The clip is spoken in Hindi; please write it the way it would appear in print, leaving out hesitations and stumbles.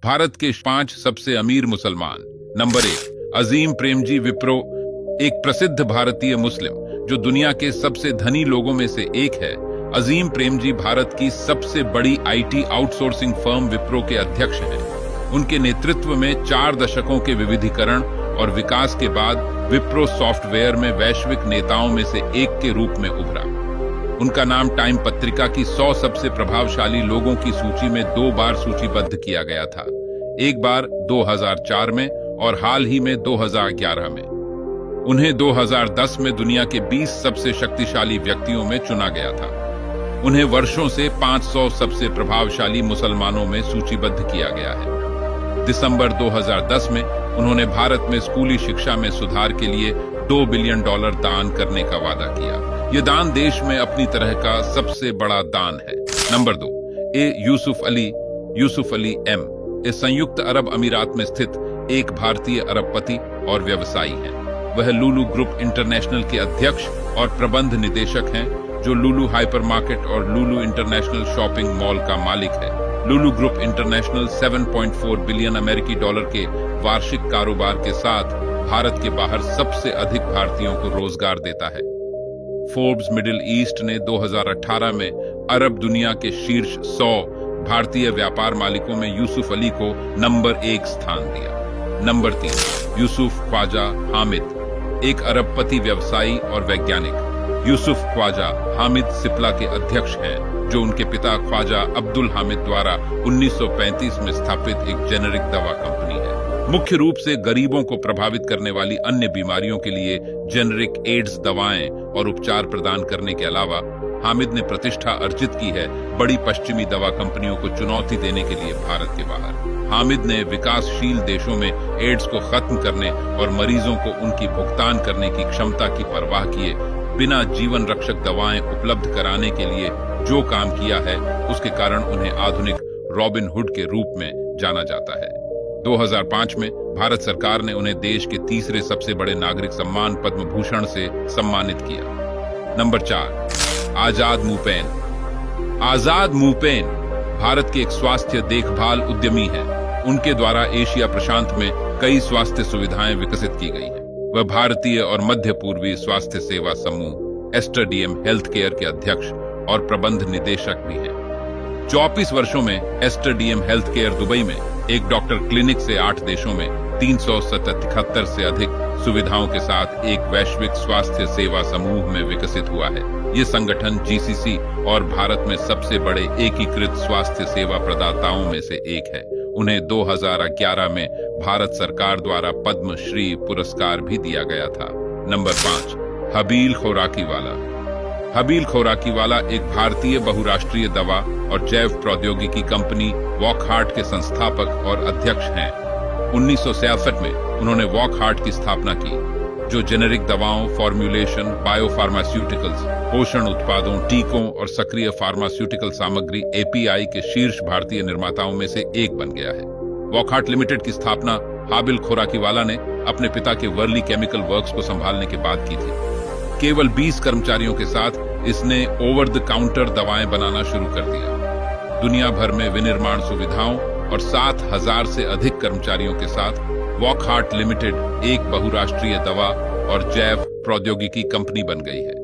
भारत के 5 सबसे अमीर मुसलमान। नंबर 1, अजीम प्रेमजी विप्रो, एक प्रसिद्ध भारतीय मुस्लिम जो दुनिया के सबसे धनी लोगों में से एक है। अजीम प्रेमजी भारत की सबसे बड़ी आईटी आउटसोर्सिंग फर्म विप्रो के अध्यक्ष हैं। उनके नेतृत्व में 4 दशकों के विविधीकरण और विकास के बाद विप्रो सॉफ्टवेयर में वैश्विक नेताओं में से एक के रूप में उभरा। उनका नाम टाइम पत्रिका की 100 सबसे प्रभावशाली लोगों की सूची में 2 बार सूचीबद्ध किया गया था, एक बार 2004 में और हाल ही में 2011 में। उन्हें 2010 में दुनिया के 20 सबसे शक्तिशाली व्यक्तियों में चुना गया था। उन्हें वर्षों से 500 सबसे प्रभावशाली मुसलमानों में सूचीबद्ध किया गया है। दिसंबर 2010 में उन्होंने भारत में स्कूली शिक्षा में सुधार के लिए $2 बिलियन दान करने का वादा किया। यह दान देश में अपनी तरह का सबसे बड़ा दान है। नंबर 2, यूसुफ अली एम, संयुक्त अरब अमीरात में स्थित एक भारतीय अरबपति और व्यवसायी हैं। वह लुलु ग्रुप इंटरनेशनल के अध्यक्ष और प्रबंध निदेशक हैं, जो लुलु हाइपरमार्केट और लुलु इंटरनेशनल शॉपिंग मॉल का मालिक है। लुलु ग्रुप इंटरनेशनल $7.4 बिलियन अमेरिकी के वार्षिक कारोबार के साथ भारत के बाहर सबसे अधिक भारतीयों को रोजगार देता है। फोर्ब्स मिडिल ईस्ट ने 2018 में अरब दुनिया के शीर्ष 100 भारतीय व्यापार मालिकों में यूसुफ अली को नंबर 1 स्थान दिया। नंबर 3, यूसुफ ख्वाजा हामिद, एक अरबपति व्यवसायी और वैज्ञानिक। यूसुफ ख्वाजा हामिद सिप्ला के अध्यक्ष हैं, जो उनके पिता ख्वाजा अब्दुल हामिद द्वारा 1935 में स्थापित एक जेनेरिक दवा कंपनी है। मुख्य रूप से गरीबों को प्रभावित करने वाली अन्य बीमारियों के लिए जेनेरिक एड्स दवाएं और उपचार प्रदान करने के अलावा हामिद ने प्रतिष्ठा अर्जित की है बड़ी पश्चिमी दवा कंपनियों को चुनौती देने के लिए भारत के बाहर। हामिद ने विकासशील देशों में एड्स को खत्म करने और मरीजों को उनकी भुगतान करने की क्षमता की परवाह किए बिना जीवन रक्षक दवाएं उपलब्ध कराने के लिए जो काम किया है, उसके कारण उन्हें आधुनिक रॉबिन हुड के रूप में जाना जाता है। 2005 में भारत सरकार ने उन्हें देश के 3रे सबसे बड़े नागरिक सम्मान पद्म भूषण से सम्मानित किया। नंबर 4, आजाद मूपेन भारत के एक स्वास्थ्य देखभाल उद्यमी हैं। उनके द्वारा एशिया प्रशांत में कई स्वास्थ्य सुविधाएं विकसित की गई हैं। वह भारतीय और मध्य पूर्वी स्वास्थ्य सेवा समूह एस्टर डीएम हेल्थ केयर के अध्यक्ष और प्रबंध निदेशक भी हैं। 24 वर्षों में Aster DM health care Dubai में एक डॉक्टर क्लिनिक से 8 देशों में 377 से अधिक सुविधाओं के साथ एक वैश्विक स्वास्थ्य सेवा समूह में विकसित हुआ है। ये संगठन जीसीसी और भारत में सबसे बड़े एकीकृत स्वास्थ्य सेवा प्रदाताओं में से एक है। उन्हें 2011 में भारत सरकार द्वारा पद्म श्री पुरस्कार भी दिया गया था। नंबर 5, हबील खोराकीवाला एक भारतीय बहुराष्ट्रीय दवा और जैव प्रौद्योगिकी कंपनी वॉकहार्ट के संस्थापक और अध्यक्ष हैं। 1966 में उन्होंने वॉकहार्ट की स्थापना की, जो जेनेरिक दवाओं, फॉर्मुलेशन, बायोफार्मास्यूटिकल्स, पोषण उत्पादों, टीकों और सक्रिय फार्मास्यूटिकल सामग्री एपीआई के शीर्ष भारतीय निर्माताओं में से एक बन गया है। वॉकहार्ट लिमिटेड की स्थापना हाबिल खोराकीवाला ने अपने पिता के वर्ली केमिकल वर्क्स को संभालने के बाद की थी। केवल 20 कर्मचारियों के साथ इसने ओवर द काउंटर दवाएं बनाना शुरू कर दिया। दुनिया भर में विनिर्माण सुविधाओं और 7,000 से अधिक कर्मचारियों के साथ वॉकहार्ट लिमिटेड एक बहुराष्ट्रीय दवा और जैव प्रौद्योगिकी कंपनी बन गई है।